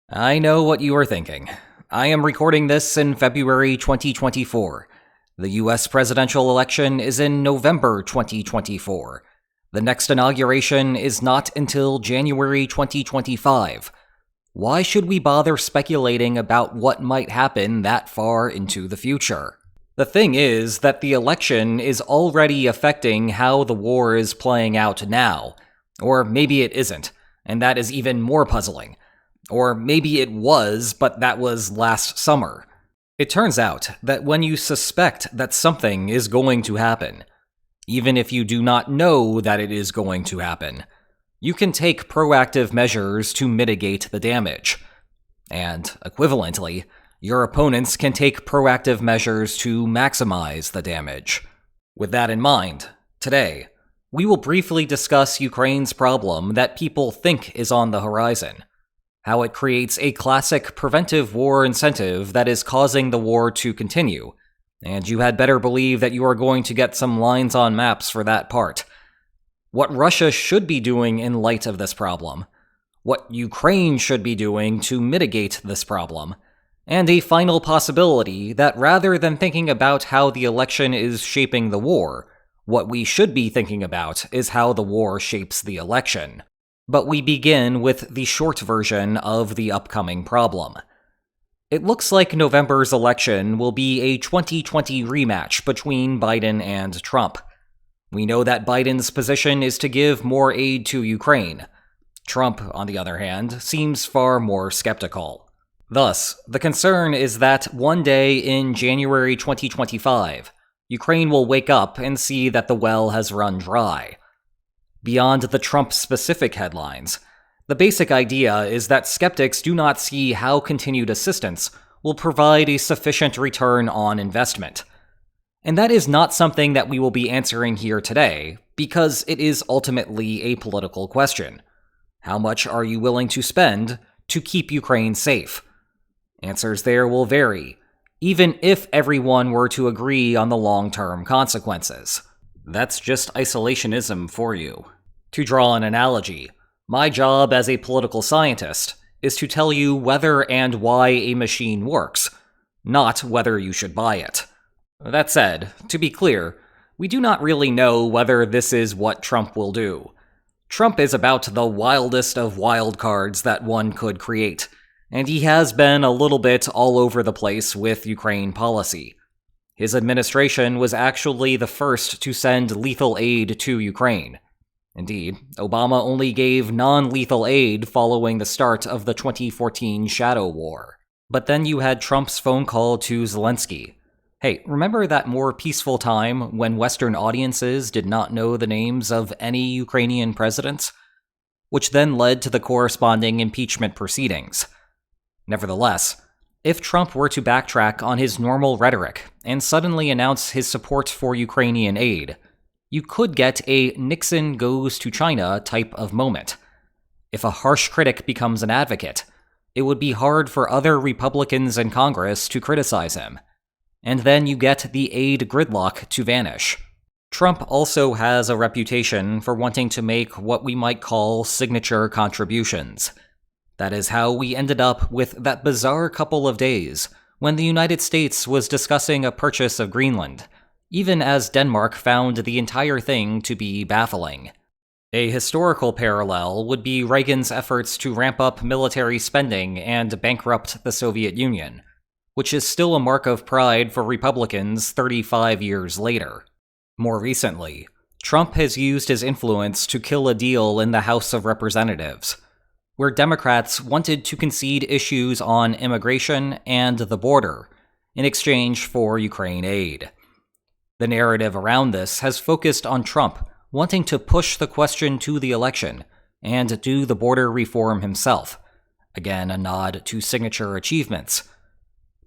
I know what you are thinking. I am recording this in February 2024. The US presidential election is in November 2024. The next inauguration is not until January 2025. Why should we bother speculating about what might happen that far into the future? The thing is that the election is already affecting how the war is playing out now. Or maybe it isn't, and that is even more puzzling. Or maybe it was, but that was last summer. It turns out that when you suspect that something is going to happen, even if you do not know that it is going to happen, you can take proactive measures to mitigate the damage. And, equivalently, your opponents can take proactive measures to maximize the damage. With that in mind, today, we will briefly discuss Ukraine's problem that people think is on the horizon. How it creates a classic preventive war incentive that is causing the war to continue, and you had better believe that you are going to get some lines on maps for that part. What Russia should be doing in light of this problem, what Ukraine should be doing to mitigate this problem, and a final possibility that rather than thinking about how the election is shaping the war, what we should be thinking about is how the war shapes the election. But we begin with the short version of the upcoming problem. It looks like November's election will be a 2020 rematch between Biden and Trump. We know that Biden's position is to give more aid to Ukraine. Trump, on the other hand, seems far more skeptical. Thus, the concern is that one day in January 2025, Ukraine will wake up and see that the well has run dry. Beyond the Trump-specific headlines, the basic idea is that skeptics do not see how continued assistance will provide a sufficient return on investment. And that is not something that we will be answering here today, because it is ultimately a political question. How much are you willing to spend to keep Ukraine safe? Answers there will vary, even if everyone were to agree on the long-term consequences. That's just isolationism for you. To draw an analogy, my job as a political scientist is to tell you whether and why a machine works, not whether you should buy it. That said, to be clear, we do not really know whether this is what Trump will do. Trump is about the wildest of wild cards that one could create, and he has been a little bit all over the place with Ukraine policy. His administration was actually the first to send lethal aid to Ukraine. Indeed, Obama only gave non-lethal aid following the start of the 2014 Shadow War. But then you had Trump's phone call to Zelensky. Hey, remember that more peaceful time when Western audiences did not know the names of any Ukrainian presidents? Which then led to the corresponding impeachment proceedings. Nevertheless, if Trump were to backtrack on his normal rhetoric and suddenly announce his support for Ukrainian aid, you could get a Nixon goes to China type of moment. If a harsh critic becomes an advocate, it would be hard for other Republicans in Congress to criticize him. And then you get the aid gridlock to vanish. Trump also has a reputation for wanting to make what we might call signature contributions. That is how we ended up with that bizarre couple of days when the United States was discussing a purchase of Greenland, even as Denmark found the entire thing to be baffling. A historical parallel would be Reagan's efforts to ramp up military spending and bankrupt the Soviet Union, which is still a mark of pride for Republicans 35 years later. More recently, Trump has used his influence to kill a deal in the House of Representatives, where Democrats wanted to concede issues on immigration and the border in exchange for Ukraine aid. The narrative around this has focused on Trump wanting to push the question to the election and do the border reform himself, again a nod to signature achievements.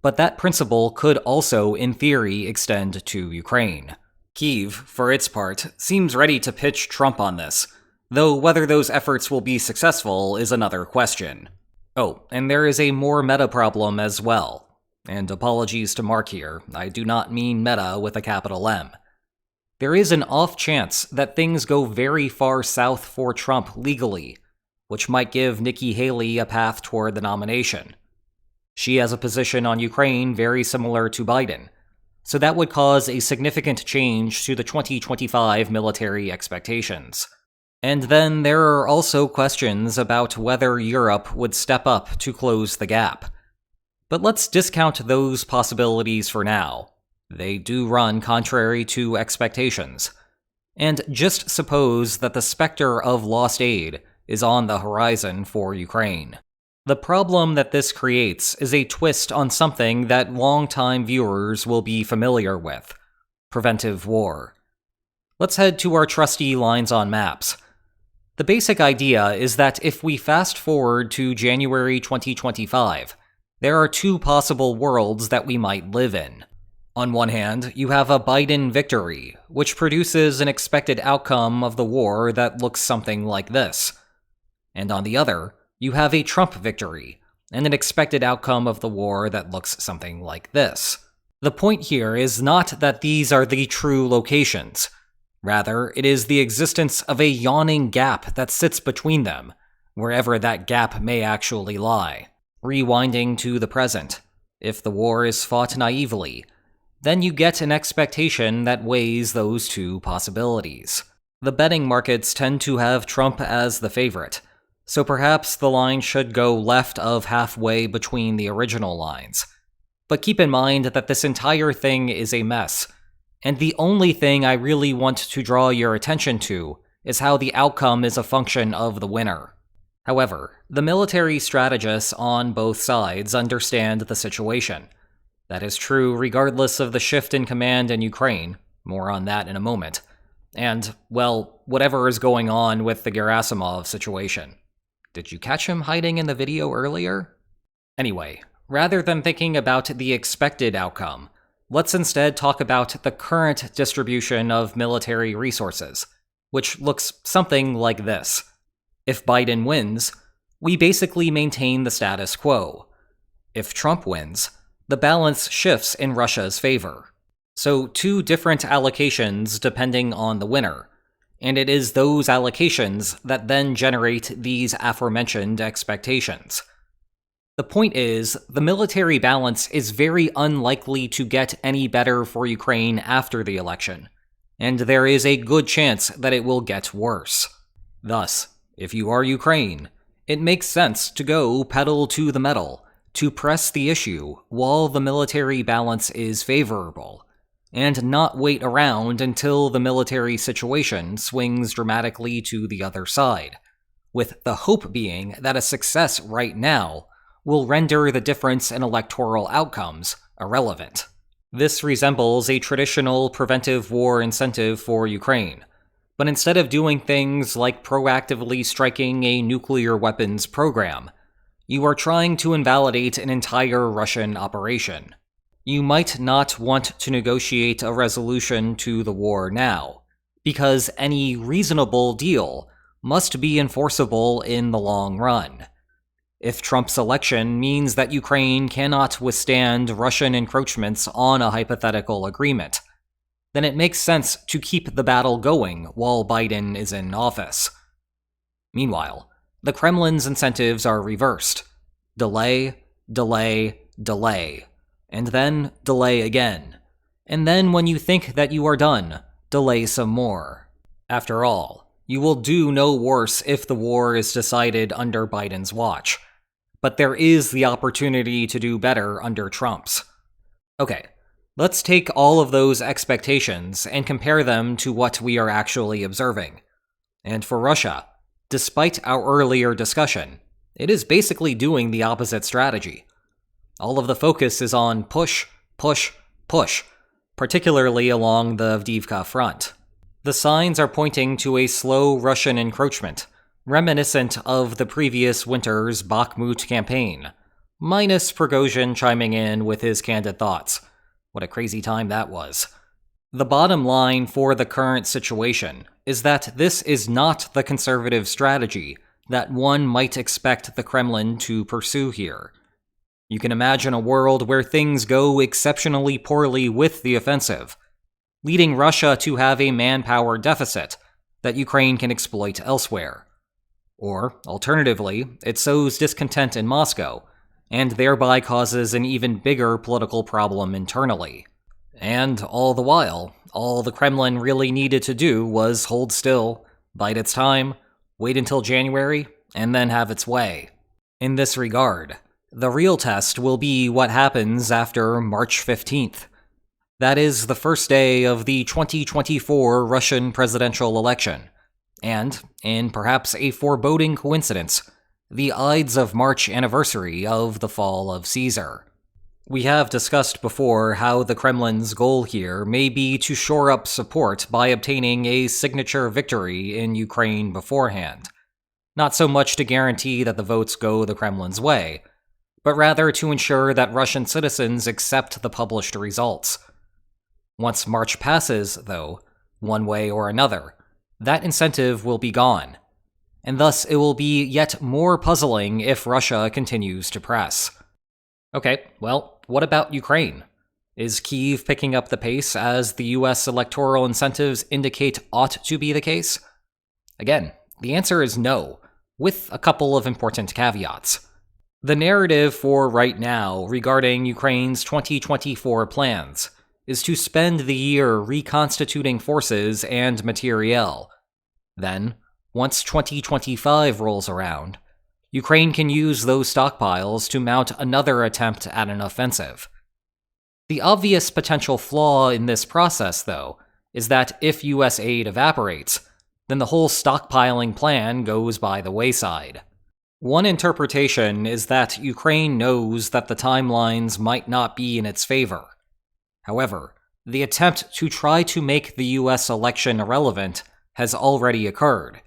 But that principle could also, in theory, extend to Ukraine. Kyiv, for its part, seems ready to pitch Trump on this, though whether those efforts will be successful is another question. Oh, and there is a more meta problem as well. And apologies to Mark here, I do not mean meta with a capital M. There is an off chance that things go very far south for Trump legally, which might give Nikki Haley a path toward the nomination. She has a position on Ukraine very similar to Biden, so that would cause a significant change to the 2025 military expectations. And then there are also questions about whether Europe would step up to close the gap. But let's discount those possibilities for now. They do run contrary to expectations. And just suppose that the specter of lost aid is on the horizon for Ukraine. The problem that this creates is a twist on something that longtime viewers will be familiar with: preventive war. Let's head to our trusty lines on maps. The basic idea is that if we fast forward to January 2025, there are two possible worlds that we might live in. On one hand, you have a Biden victory, which produces an expected outcome of the war that looks something like this. And on the other, you have a Trump victory, and an expected outcome of the war that looks something like this. The point here is not that these are the true locations. Rather, it is the existence of a yawning gap that sits between them, wherever that gap may actually lie. Rewinding to the present, if the war is fought naively, then you get an expectation that weighs those two possibilities. The betting markets tend to have Trump as the favorite, so perhaps the line should go left of halfway between the original lines. But keep in mind that this entire thing is a mess, and the only thing I really want to draw your attention to is how the outcome is a function of the winner. However, the military strategists on both sides understand the situation. That is true regardless of the shift in command in Ukraine, more on that in a moment, and, well, whatever is going on with the Gerasimov situation. Did you catch him hiding in the video earlier? Anyway, rather than thinking about the expected outcome, let's instead talk about the current distribution of military resources, which looks something like this. If Biden wins, we basically maintain the status quo. If Trump wins, the balance shifts in Russia's favor. So two different allocations depending on the winner. And it is those allocations that then generate these aforementioned expectations. The point is, the military balance is very unlikely to get any better for Ukraine after the election, and there is a good chance that it will get worse. Thus, if you are Ukraine, it makes sense to go pedal to the metal, to press the issue while the military balance is favorable, and not wait around until the military situation swings dramatically to the other side, with the hope being that a success right now will render the difference in electoral outcomes irrelevant. This resembles a traditional preventive war incentive for Ukraine, but instead of doing things like proactively striking a nuclear weapons program, you are trying to invalidate an entire Russian operation. You might not want to negotiate a resolution to the war now, because any reasonable deal must be enforceable in the long run. If Trump's election means that Ukraine cannot withstand Russian encroachments on a hypothetical agreement, then it makes sense to keep the battle going while Biden is in office. Meanwhile, the Kremlin's incentives are reversed. Delay, delay, delay. And then delay again. And then when you think that you are done, delay some more. After all, you will do no worse if the war is decided under Biden's watch. But there is the opportunity to do better under Trump's. Okay, let's take all of those expectations and compare them to what we are actually observing. And for Russia, despite our earlier discussion, it is basically doing the opposite strategy. All of the focus is on push, push, push, particularly along the Avdiivka front. The signs are pointing to a slow Russian encroachment, reminiscent of the previous winter's Bakhmut campaign, minus Prigozhin chiming in with his candid thoughts. What a crazy time that was. The bottom line for the current situation is that this is not the conservative strategy that one might expect the Kremlin to pursue here. You can imagine a world where things go exceptionally poorly with the offensive, leading Russia to have a manpower deficit that Ukraine can exploit elsewhere. Or, alternatively, it sows discontent in Moscow, and thereby causes an even bigger political problem internally. And all the while, all the Kremlin really needed to do was hold still, bide its time, wait until January, and then have its way. In this regard, the real test will be what happens after March 15th. That is the first day of the 2024 Russian presidential election, and, in perhaps a foreboding coincidence, the Ides of March anniversary of the fall of Caesar. We have discussed before how the Kremlin's goal here may be to shore up support by obtaining a signature victory in Ukraine beforehand. Not so much to guarantee that the votes go the Kremlin's way, but rather to ensure that Russian citizens accept the published results. Once March passes, though, one way or another, that incentive will be gone, and thus it will be yet more puzzling if Russia continues to press. Okay, well, what about Ukraine? Is Kyiv picking up the pace as the US electoral incentives indicate ought to be the case? Again, the answer is no, with a couple of important caveats. The narrative for right now regarding Ukraine's 2024 plans is to spend the year reconstituting forces and materiel. Then, once 2025 rolls around, Ukraine can use those stockpiles to mount another attempt at an offensive. The obvious potential flaw in this process, though, is that if US aid evaporates, then the whole stockpiling plan goes by the wayside. One interpretation is that Ukraine knows that the timelines might not be in its favor. However, the attempt to try to make the US election irrelevant has already occurred.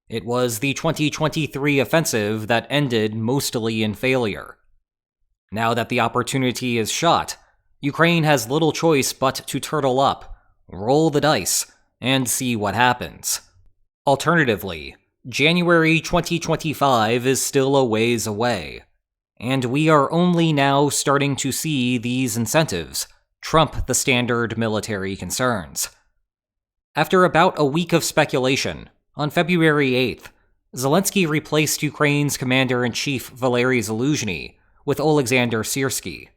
It was the 2023 offensive that ended mostly in failure. Now that the opportunity is shot, Ukraine has little choice but to turtle up, roll the dice, and see what happens. Alternatively, January 2025 is still a ways away, and we are only now starting to see these incentives trump the standard military concerns. After about a week of speculation, on February 8th, Zelensky replaced Ukraine's commander-in-chief Valery Zaluzhny with Oleksandr Syrsky.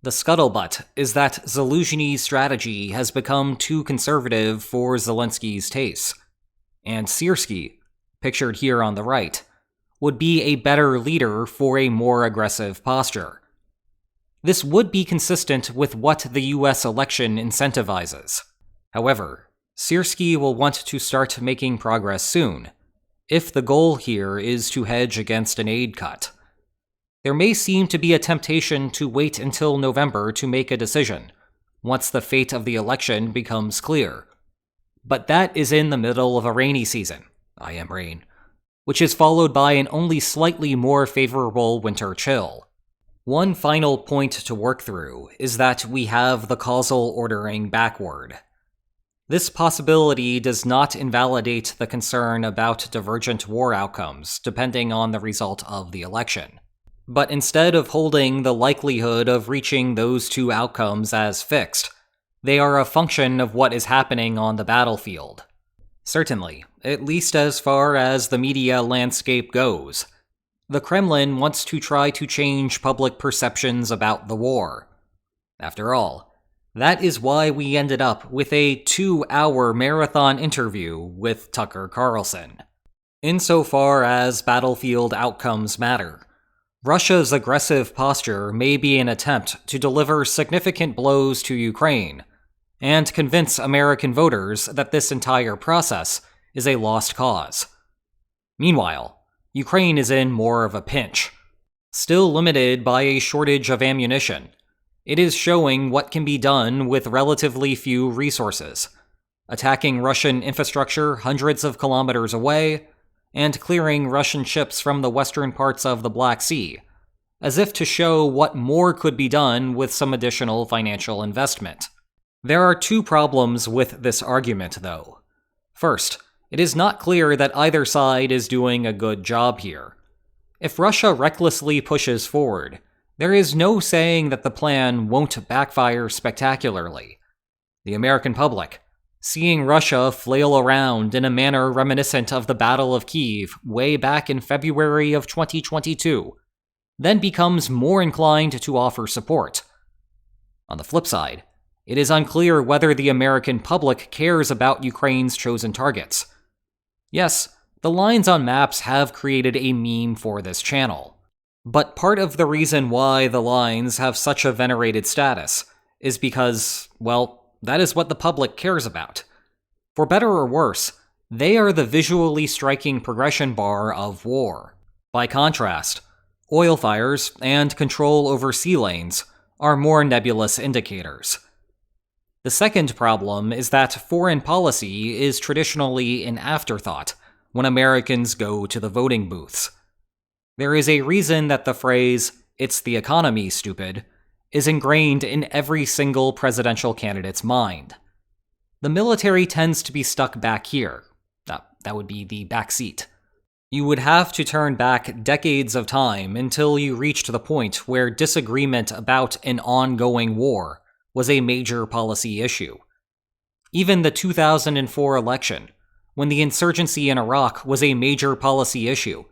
The scuttlebutt is that Zaluzhny's strategy has become too conservative for Zelensky's tastes, and Syrsky, pictured here on the right, would be a better leader for a more aggressive posture. This would be consistent with what the US election incentivizes. However, Syrsky will want to start making progress soon, if the goal here is to hedge against an aid cut. There may seem to be a temptation to wait until November to make a decision, once the fate of the election becomes clear. But that is in the middle of a rainy season, I am rain, which is followed by an only slightly more favorable winter chill. One final point to work through is that we have the causal ordering backward. This possibility does not invalidate the concern about divergent war outcomes depending on the result of the election. But instead of holding the likelihood of reaching those two outcomes as fixed, they are a function of what is happening on the battlefield. Certainly, at least as far as the media landscape goes, the Kremlin wants to try to change public perceptions about the war. After all, that is why we ended up with a 2-hour marathon interview with Tucker Carlson. Insofar as battlefield outcomes matter, Russia's aggressive posture may be an attempt to deliver significant blows to Ukraine and convince American voters that this entire process is a lost cause. Meanwhile, Ukraine is in more of a pinch. Still limited by a shortage of ammunition, it is showing what can be done with relatively few resources, attacking Russian infrastructure hundreds of kilometers away, and clearing Russian ships from the western parts of the Black Sea, as if to show what more could be done with some additional financial investment. There are two problems with this argument, though. First, it is not clear that either side is doing a good job here. If Russia recklessly pushes forward, there is no saying that the plan won't backfire spectacularly. The American public, seeing Russia flail around in a manner reminiscent of the Battle of Kyiv way back in February of 2022, then becomes more inclined to offer support. On the flip side, it is unclear whether the American public cares about Ukraine's chosen targets. Yes, the lines on maps have created a meme for this channel, but part of the reason why the lines have such a venerated status is because, well, that is what the public cares about. For better or worse, they are the visually striking progression bar of war. By contrast, oil fires and control over sea lanes are more nebulous indicators. The second problem is that foreign policy is traditionally an afterthought when Americans go to the voting booths. There is a reason that the phrase, "It's the economy, stupid," is ingrained in every single presidential candidate's mind. The military tends to be stuck back here. That would be the back seat. You would have to turn back decades of time until you reached the point where disagreement about an ongoing war was a major policy issue. Even the 2004 election, when the insurgency in Iraq was a major policy issue,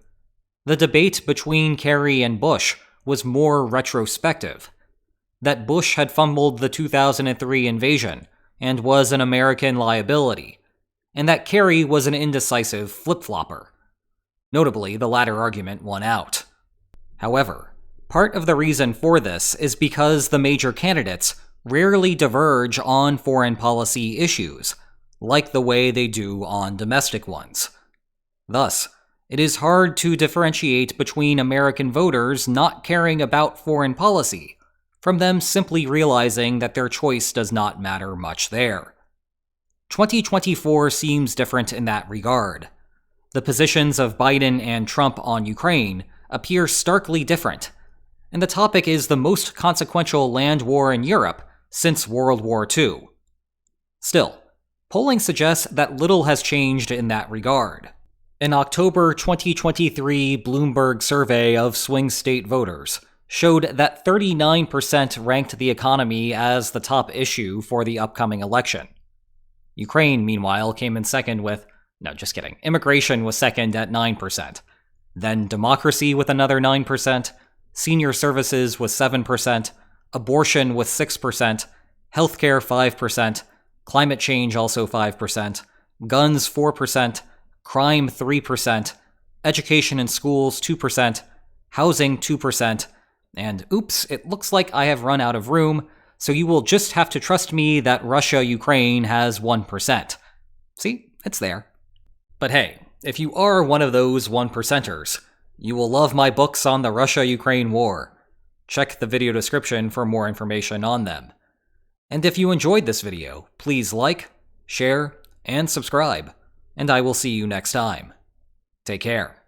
the debate between Kerry and Bush was more retrospective. That Bush had fumbled the 2003 invasion and was an American liability, and that Kerry was an indecisive flip-flopper. Notably, the latter argument won out. However, part of the reason for this is because the major candidates rarely diverge on foreign policy issues, like the way they do on domestic ones. Thus, it is hard to differentiate between American voters not caring about foreign policy from them simply realizing that their choice does not matter much there. 2024 seems different in that regard. The positions of Biden and Trump on Ukraine appear starkly different, and the topic is the most consequential land war in Europe since World War II. Still, polling suggests that little has changed in that regard. An October 2023 Bloomberg survey of swing state voters showed that 39% ranked the economy as the top issue for the upcoming election. Ukraine, meanwhile, came in second with immigration was second at 9%. Then democracy with another 9%, senior services was 7%, abortion with 6%, healthcare 5%, climate change also 5%, guns 4%, crime 3%, education and schools 2%, housing 2%, and oops, it looks like I have run out of room, so you will just have to trust me that Russia-Ukraine has 1%. See, it's there. But hey, if you are one of those 1%ers, you will love my books on the Russia-Ukraine war. Check the video description for more information on them. And if you enjoyed this video, please like, share, and subscribe, and I will see you next time. Take care.